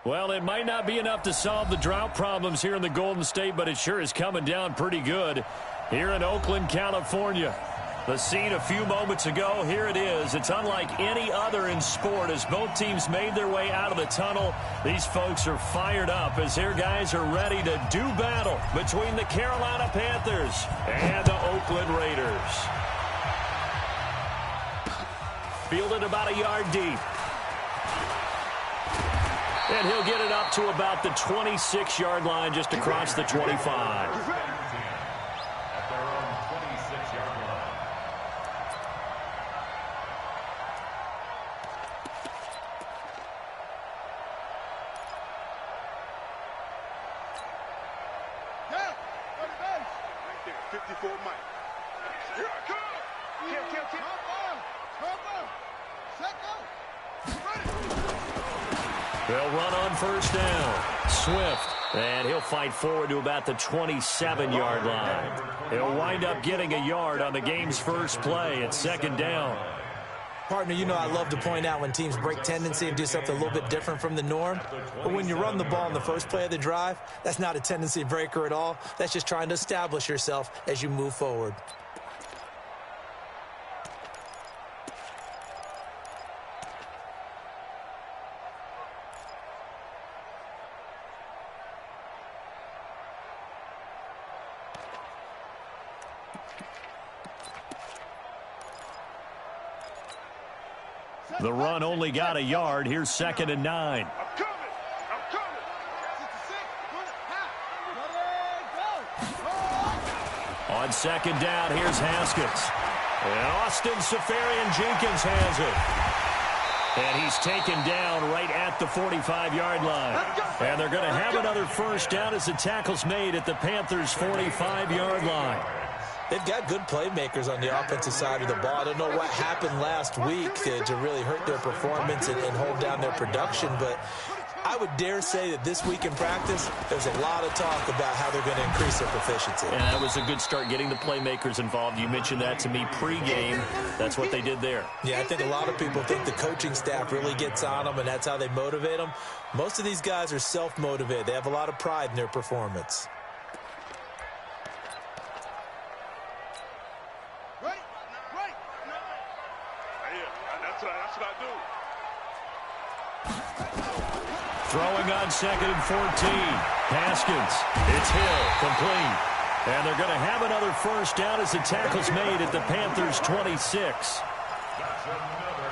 Well, it might not be enough to solve the drought problems here in the Golden State, but it sure is coming down pretty good here in Oakland, California. The scene a few moments ago, here it is. It's unlike any other in sport as both teams made their way out of the tunnel. These folks are fired up as their guys are ready to do battle between the Carolina Panthers and the Oakland Raiders. Fielded about a yard deep. And he'll get it up to about the 26-yard line just across the 25. They'll run on first down. Swift. And he'll fight forward to about the 27-yard line. He'll wind up getting a yard on the game's first play at second down. Partner, you know I love to point out when teams break tendency and do something a little bit different from the norm. But when you run the ball in the first play of the drive, that's not a tendency breaker at all. That's just trying to establish yourself as you move forward. The run only got a yard. Here's 2nd and 9. I'm coming. On second down, here's Haskins. And Austin Safarian-Jenkins has it. And he's taken down right at the 45-yard line. And they're going to have another first down as the tackle's made at the Panthers' 45-yard line. They've got good playmakers on the offensive side of the ball. I don't know what happened last week to really hurt their performance and hold down their production, but I would dare say that this week in practice, there's a lot of talk about how they're going to increase their proficiency. And that was a good start getting the playmakers involved. You mentioned that to me pregame. That's what they did there. Yeah, I think a lot of people think the coaching staff really gets on them, and that's how they motivate them. Most of these guys are self-motivated. They have a lot of pride in their performance. Throwing on 2nd and 14. Haskins. It's Hill. Complete. And they're going to have another first down as the tackle's made at the Panthers' 26.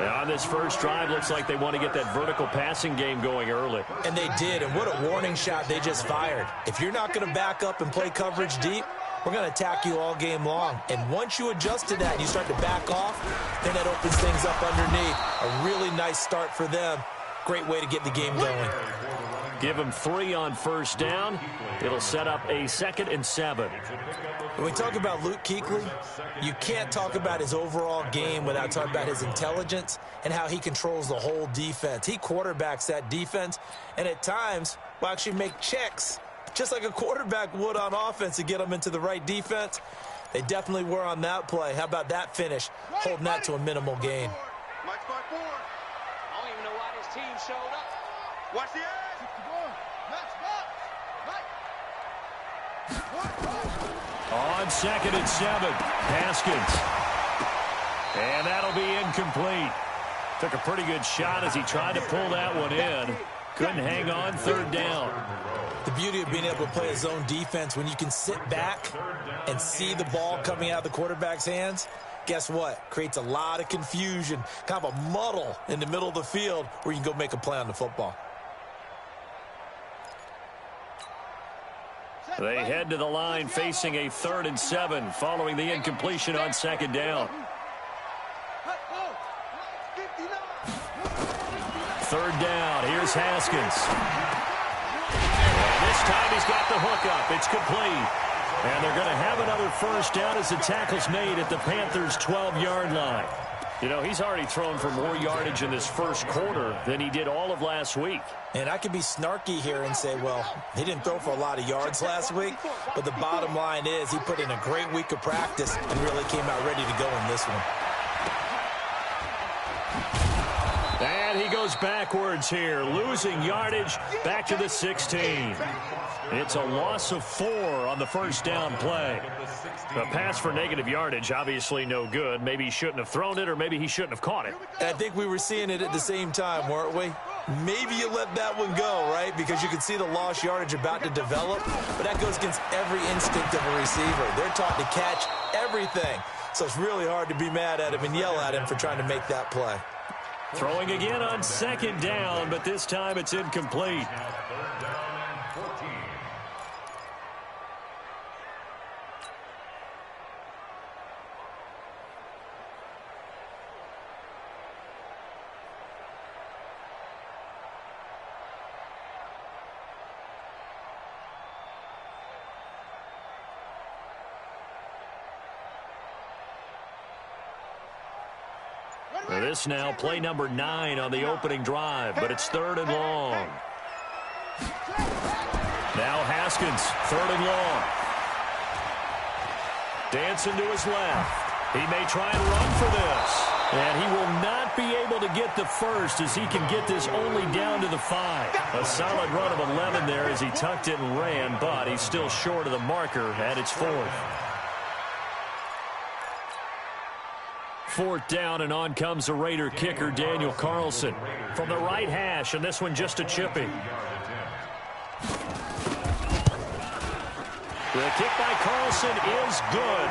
And on this first drive, looks like they want to get that vertical passing game going early. And they did, and what a warning shot they just fired. If you're not going to back up and play coverage deep, we're going to attack you all game long. And once you adjust to that and you start to back off, then that opens things up underneath. A really nice start for them. Great way to get the game going. Give him 3 on first down. It'll set up a 2nd and 7. When we talk about Luke Kuechly, you can't talk about his overall game without talking about his intelligence and how he controls the whole defense. He quarterbacks that defense, and at times will actually make checks, just like a quarterback would on offense to get them into the right defense. They definitely were on that play. How about that finish, holding that to a minimal gain. Team showed up. Watch the edge. On 2nd and 7, Haskins. And that'll be incomplete. Took a pretty good shot as he tried to pull that one in. Couldn't hang on 3rd down. The beauty of being able to play a zone defense, when you can sit back and see the ball coming out of the quarterback's hands, guess what? Creates a lot of confusion, kind of a muddle in the middle of the field where you can go make a play on the football. They head to the line facing a 3rd and 7 following the incompletion on 2nd down. 3rd down. Here's Haskins. And this time he's got the hook up. It's complete. And they're going to have another 1st down as the tackle's made at the Panthers' 12-yard line. You know, he's already thrown for more yardage in this 1st quarter than he did all of last week. And I could be snarky here and say, well, he didn't throw for a lot of yards last week, but the bottom line is he put in a great week of practice and really came out ready to go in this one. And he goes backwards here, losing yardage back to the 16. It's a loss of 4 on the 1st down play. A pass for negative yardage, obviously no good. Maybe he shouldn't have thrown it, or maybe he shouldn't have caught it. And I think we were seeing it at the same time, weren't we? Maybe you let that one go, right? Because you can see the lost yardage about to develop, but that goes against every instinct of a receiver. They're taught to catch everything. So it's really hard to be mad at him and yell at him for trying to make that play. Throwing again on 2nd down, but this time it's incomplete. This now play number 9 on the opening drive, but it's 3rd and long. Now Haskins, 3rd and long. Dancing to his left. He may try and run for this. And he will not be able to get the 1st as he can get this only down to the 5. A solid run of 11 there as he tucked it and ran, but he's still short of the marker at its 4th. 4th down, and on comes the Raider kicker, Daniel Carlson, from the right hash, and this one just a chipping. The kick by Carlson is good.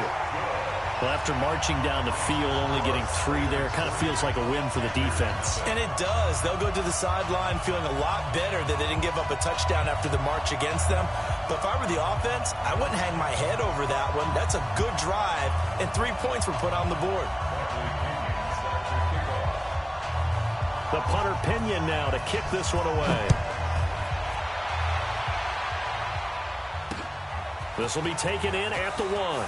Well, after marching down the field, only getting 3 there, kind of feels like a win for the defense. And it does. They'll go to the sideline feeling a lot better that they didn't give up a touchdown after the march against them. But if I were the offense, I wouldn't hang my head over that one. That's a good drive, and 3 points were put on the board. The punter Pinion now to kick this one away. This will be taken in at the 1.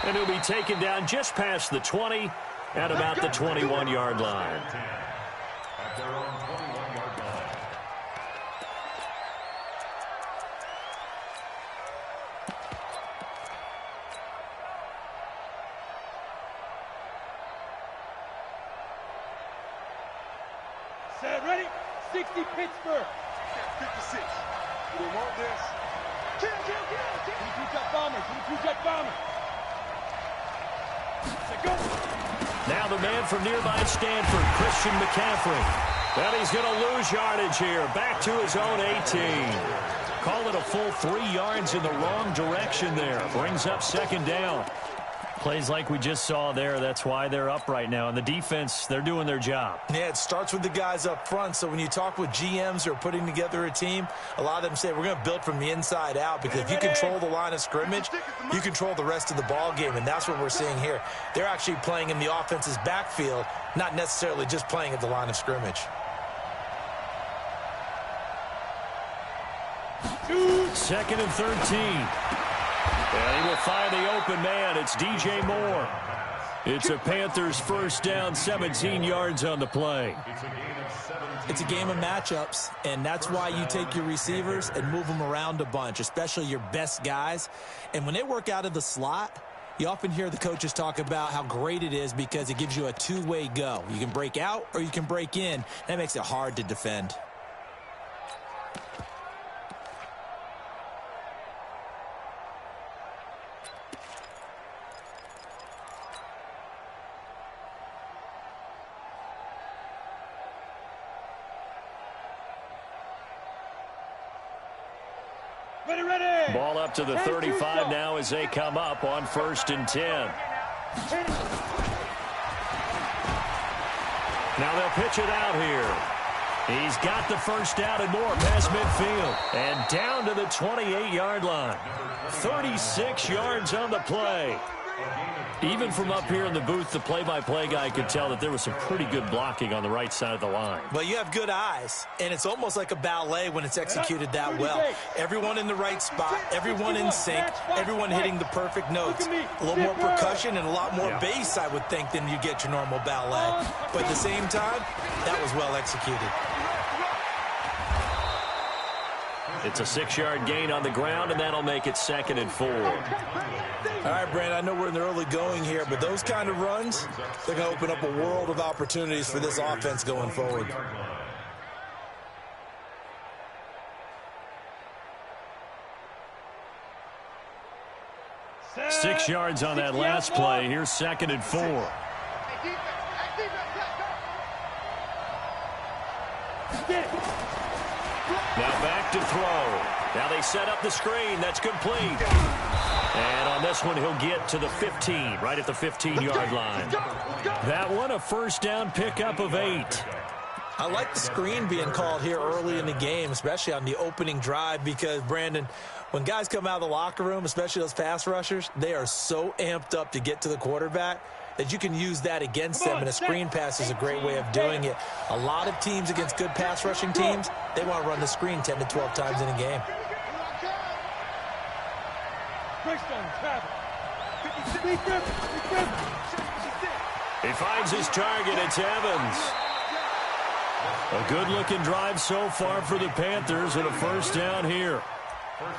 And he'll be taken down just past the 20 at about the 21-yard line. Set, ready? 60 Pittsburgh. 56. We want this. Kill. 22-jet bomber. 22-jet bomber. Set, go. Now the man from nearby Stanford, Christian McCaffrey. Well, he's going to lose yardage here. Back to his own 18. Call it a full 3 yards in the wrong direction there. Brings up 2nd down. Plays like we just saw there. That's why they're up right now. And the defense, they're doing their job. Yeah, it starts with the guys up front. So when you talk with GMs who are putting together a team, a lot of them say we're going to build from the inside out, because if you control the line of scrimmage, you control the rest of the ball game. And that's what we're seeing here. They're actually playing in the offense's backfield, not necessarily just playing at the line of scrimmage. 2nd and 13. And he will find the open man. It's DJ Moore. It's a Panthers 1st down, 17 yards on the play. It's a game of matchups, and that's why you take your receivers and move them around a bunch, especially your best guys. And when they work out of the slot, you often hear the coaches talk about how great it is because it gives you a two-way go. You can break out or you can break in. That makes it hard to defend. Ready. Ball up to the 35 now as they come up on 1st and 10. Now they'll pitch it out here. He's got the first down and more past midfield. And down to the 28-yard line. 36 yards on the play. Even from up here in the booth, the play-by-play guy could tell that there was some pretty good blocking on the right side of the line. Well, you have good eyes, and it's almost like a ballet when it's executed that well. Everyone in the right spot, everyone in sync, everyone hitting the perfect notes. A little more percussion and a lot more bass, I would think, than you get your normal ballet. But at the same time, that was well executed. It's a 6-yard gain on the ground, and that'll make it 2nd and 4. All right, Brandon, I know we're in the early going here, but those kind of runs, they're going to open up a world of opportunities for this offense going forward. Six yards on that last play. Here's 2nd and 4. Now back to throw. Now they set up the screen. That's complete. And on this one, he'll get to the 15, right at the 15-yard line. That one, a first down pickup of 8. I like the screen being called here early in the game, especially on the opening drive, because, Brandon, when guys come out of the locker room, especially those pass rushers, they are so amped up to get to the quarterback that you can use that against them, and a screen pass is a great way of doing it. A lot of teams against good pass rushing teams, they want to run the screen 10 to 12 times in a game. He finds his target. It's Evans. A good-looking drive so far for the Panthers, and a first down here.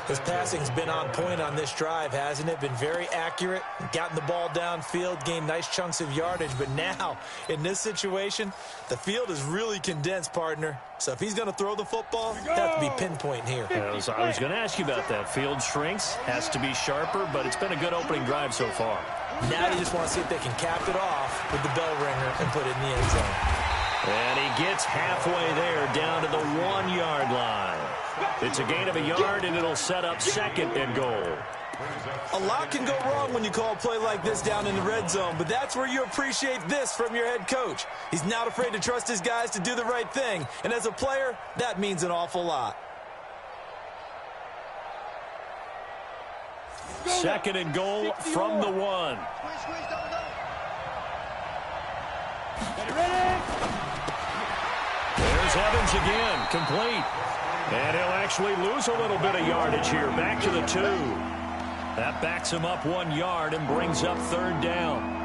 His passing's been on point on this drive, hasn't it? Been very accurate, gotten the ball downfield, gained nice chunks of yardage. But now, in this situation, the field is really condensed, partner. So if he's going to throw the football, it has to be pinpoint here. I was going to ask you about that. Field shrinks, has to be sharper, but it's been a good opening drive so far. Now they just want to see if they can cap it off with the bell ringer and put it in the end zone. And he gets halfway there, down to the 1-yard line. It's a gain of a yard, and it'll set up 2nd and goal. A lot can go wrong when you call a play like this down in the red zone, but that's where you appreciate this from your head coach. He's not afraid to trust his guys to do the right thing, and as a player, that means an awful lot. 2nd and goal from the 1. There's Evans again, complete. And he'll actually lose a little bit of yardage here, back to the 2. That backs him up 1 yard and brings up 3rd down.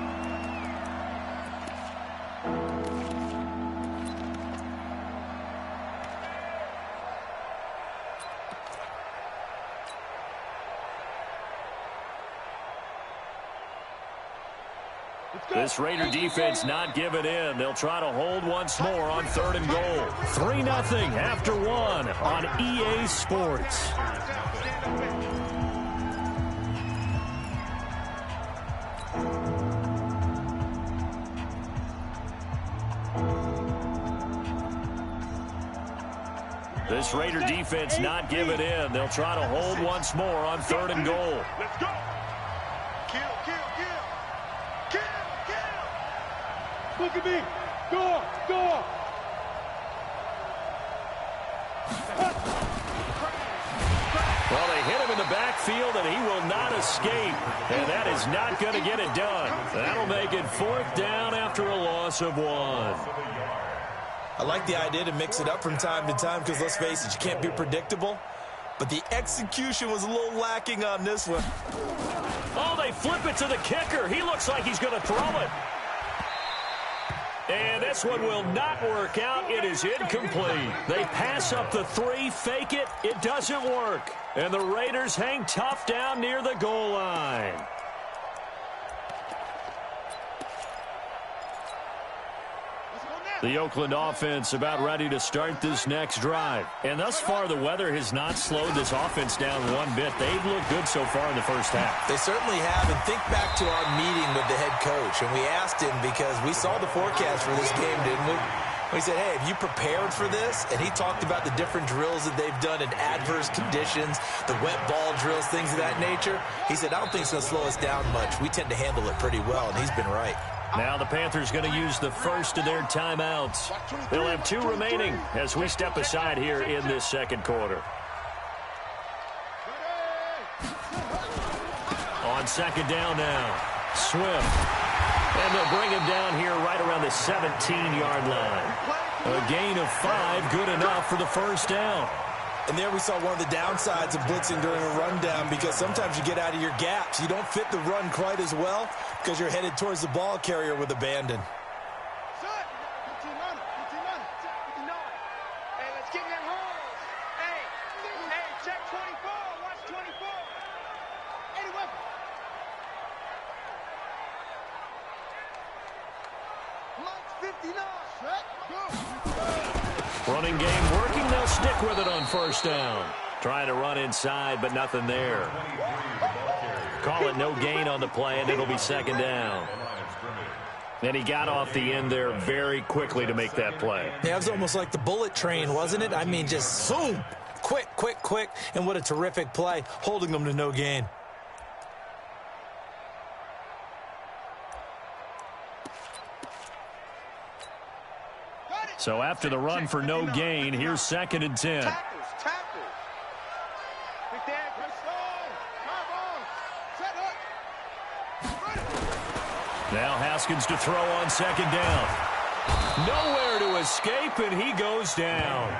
This Raider defense not giving in. They'll try to hold once more on 3rd and goal. 3-0 after 1 on EA Sports. This Raider defense not giving in. They'll try to hold once more on 3rd and goal. Let's go. Kill. Look at me. Go. Well, they hit him in the backfield, and he will not escape. And that is not going to get it done. That'll make it 4th down after a loss of 1. I like the idea to mix it up from time to time because, let's face it, you can't be predictable. But the execution was a little lacking on this one. Oh, they flip it to the kicker. He looks like he's going to throw it. And this one will not work out. It is incomplete. They pass up the 3, fake it. It doesn't work. And the Raiders hang tough down near the goal line. The Oakland offense about ready to start this next drive. And thus far, the weather has not slowed this offense down one bit. They've looked good so far in the first half. They certainly have. And think back to our meeting with the head coach. And we asked him because we saw the forecast for this game, didn't we? He said, hey, have you prepared for this? And he talked about the different drills that they've done in adverse conditions, the wet ball drills, things of that nature. He said, I don't think it's going to slow us down much. We tend to handle it pretty well, and he's been right. Now the Panthers going to use the first of their timeouts. They'll have 2 remaining as we step aside here in this second quarter. On second down now, Swift. And they'll bring him down here right around the 17-yard line. A gain of 5, good enough for the first down. And there we saw one of the downsides of blitzing during a rundown, because sometimes you get out of your gaps. You don't fit the run quite as well because you're headed towards the ball carrier with abandon. Running game working. They'll stick with it on first down. Trying to run inside, but nothing there. Call it no gain on the play, and it'll be second down. And he got off the end there very quickly to make that play. Yeah, it was almost like the bullet train, wasn't it? I mean, just boom, quick, quick, quick. And what a terrific play, holding them to no gain. So after the run for no gain, here's second and 10. Now Haskins to throw on second down. Nowhere to escape, and he goes down.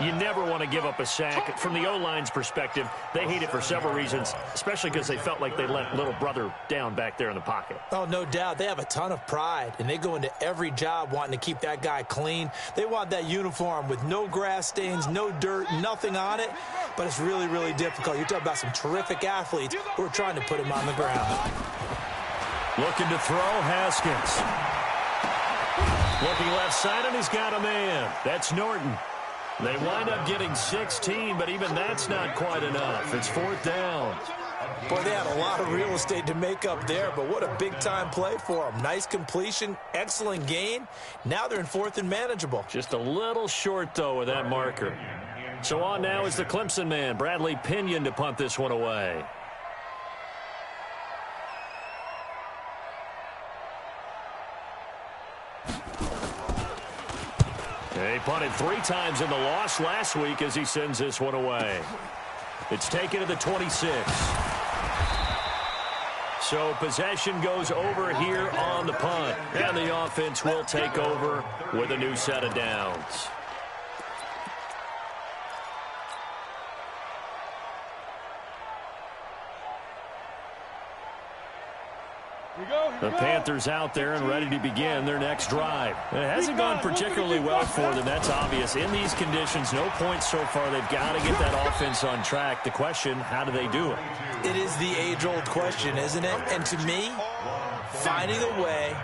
You never want to give up a sack. From the O-line's perspective, they hate it for several reasons, especially because they felt like they let little brother down back there in the pocket. Oh, no doubt. They have a ton of pride, and they go into every job wanting to keep that guy clean. They want that uniform with no grass stains, no dirt, nothing on it, but it's really, really difficult. You're talking about some terrific athletes who are trying to put him on the ground. Looking to throw, Haskins. Looking left side, and he's got a man. That's Norton. They wind up getting 16, but even that's not quite enough. It's fourth down. Boy, they had a lot of real estate to make up there, but what a big-time play for them. Nice completion, excellent gain. Now they're in fourth and manageable. Just a little short, though, with that marker. So on now is the Clemson man, Bradley Pinion, to punt this one away. He punted 3 times in the loss last week as he sends this one away. It's taken to the 26. So possession goes over here on the punt. And the offense will take over with a new set of downs. The Panthers out there and ready to begin their next drive. It hasn't gone particularly well for them. That's obvious. In these conditions, no points so far. They've got to get that offense on track. The question, how do they do it? It is the age-old question, isn't it? And to me, finding a way